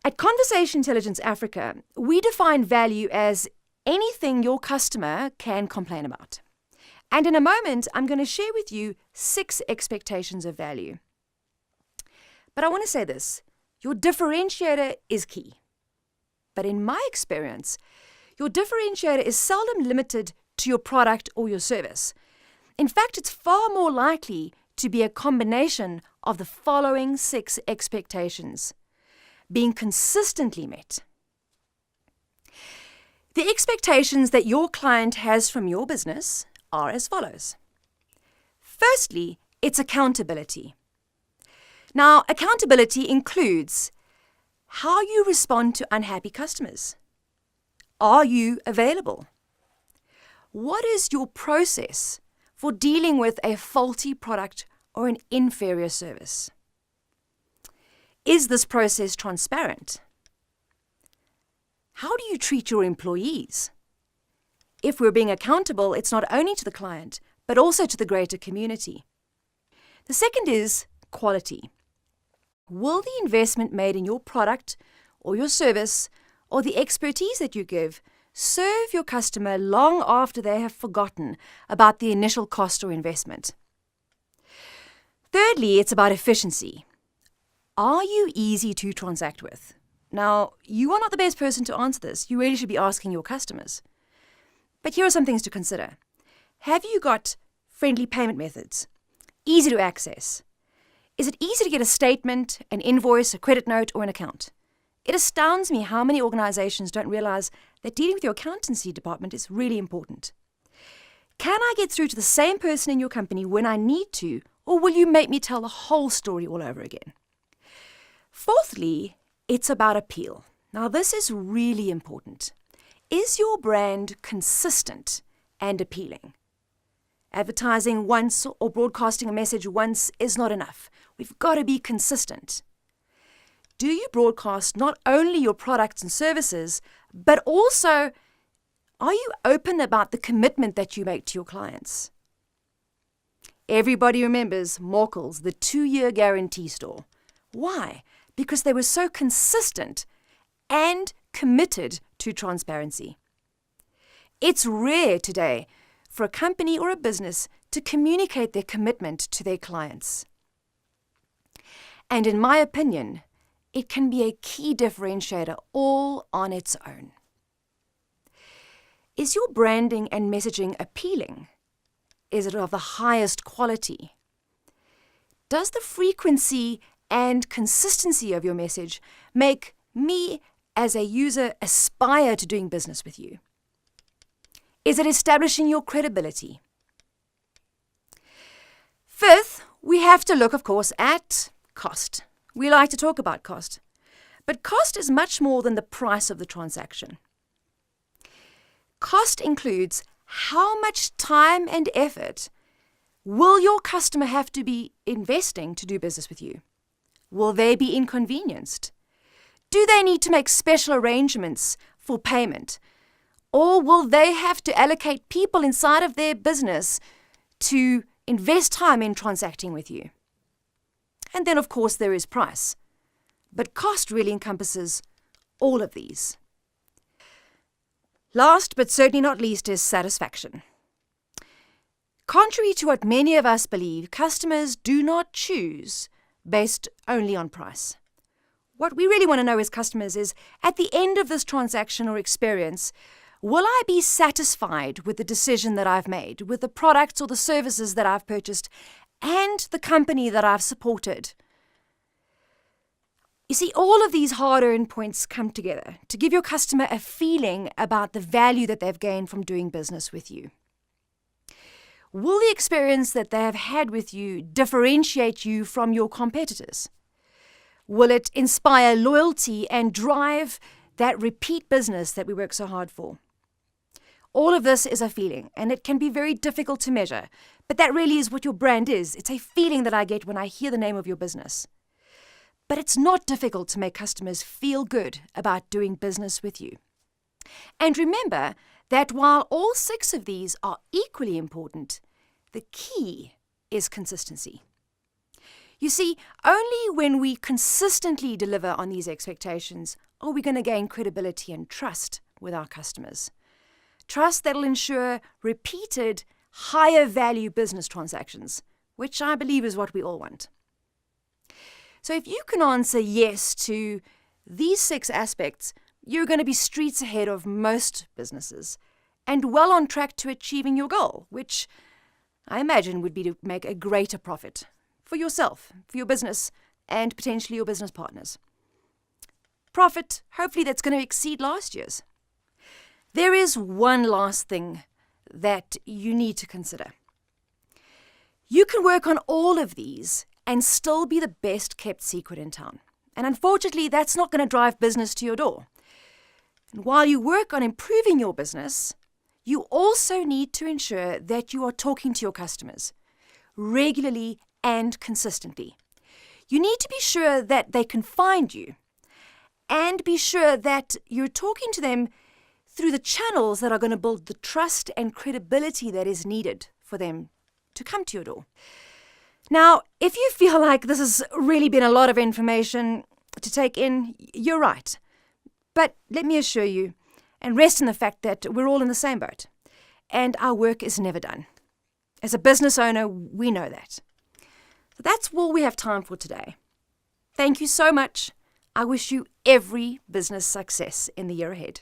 At Conversation Intelligence Africa, we define value as anything your customer can complain about. And in a moment, I'm going to share with you 6 expectations of value. But I want to say this, your differentiator is key. But in my experience, your differentiator is seldom limited to your product or your service. In fact, it's far more likely to be a combination of the following 6 expectations being consistently met. The expectations that your client has from your business are as follows. Firstly, it's accountability. Now, accountability includes how you respond to unhappy customers. Are you available? What is your process for dealing with a faulty product or an inferior service? Is this process transparent? How do you treat your employees? If we're being accountable, it's not only to the client, but also to the greater community. The second is quality. Will the investment made in your product or your service or the expertise that you give serve your customer long after they have forgotten about the initial cost or investment? Thirdly, it's about efficiency. Are you easy to transact with? Now, you are not the best person to answer this. You really should be asking your customers. But here are some things to consider. Have you got friendly payment methods? Easy to access? Is it easy to get a statement, an invoice, a credit note, or an account? It astounds me how many organizations don't realize that dealing with your accountancy department is really important. Can I get through to the same person in your company when I need to, or will you make me tell the whole story all over again? Fourthly, it's about appeal. Now, this is really important. Is your brand consistent and appealing? Advertising once or broadcasting a message once is not enough. We've got to be consistent. Do you broadcast not only your products and services, but also, are you open about the commitment that you make to your clients? Everybody remembers Morkel's, the 2-year guarantee store. Why? Because they were so consistent and committed to transparency. It's rare today for a company or a business to communicate their commitment to their clients. And in my opinion, it can be a key differentiator all on its own. Is your branding and messaging appealing? Is it of the highest quality? Does the frequency and consistency of your message make me as a user aspire to doing business with you? Is it establishing your credibility? Fifth, we have to look, of course, at cost. We like to talk about cost, but cost is much more than the price of the transaction. Cost includes how much time and effort will your customer have to be investing to do business with you? Will they be inconvenienced? Do they need to make special arrangements for payment? Or will they have to allocate people inside of their business to invest time in transacting with you? And then, of course, there is price. But cost really encompasses all of these. Last, but certainly not least, is satisfaction. Contrary to what many of us believe, customers do not choose based only on price. What we really want to know as customers is, at the end of this transaction or experience, will I be satisfied with the decision that I've made, with the products or the services that I've purchased, and the company that I've supported? You see, all of these hard-earned points come together to give your customer a feeling about the value that they've gained from doing business with you. Will the experience that they have had with you differentiate you from your competitors? Will it inspire loyalty and drive that repeat business that we work so hard for? All of this is a feeling, and it can be very difficult to measure, but that really is what your brand is. It's a feeling that I get when I hear the name of your business. But it's not difficult to make customers feel good about doing business with you. And remember that while all 6 of these are equally important, the key is consistency. You see, only when we consistently deliver on these expectations are we going to gain credibility and trust with our customers. Trust that'll ensure repeated, higher value business transactions, which I believe is what we all want. So if you can answer yes to these 6 aspects, you're going to be streets ahead of most businesses and well on track to achieving your goal, which I imagine would be to make a greater profit for yourself, for your business, and potentially your business partners. Profit, hopefully that's going to exceed last year's. There is one last thing that you need to consider. You can work on all of these and still be the best kept secret in town. And unfortunately, that's not going to drive business to your door. And while you work on improving your business, you also need to ensure that you are talking to your customers regularly and consistently. You need to be sure that they can find you and be sure that you're talking to them through the channels that are going to build the trust and credibility that is needed for them to come to your door. Now, if you feel like this has really been a lot of information to take in, you're right. But let me assure you, and rest in the fact that we're all in the same boat, and our work is never done. As a business owner, we know that. So that's all we have time for today. Thank you so much. I wish you every business success in the year ahead.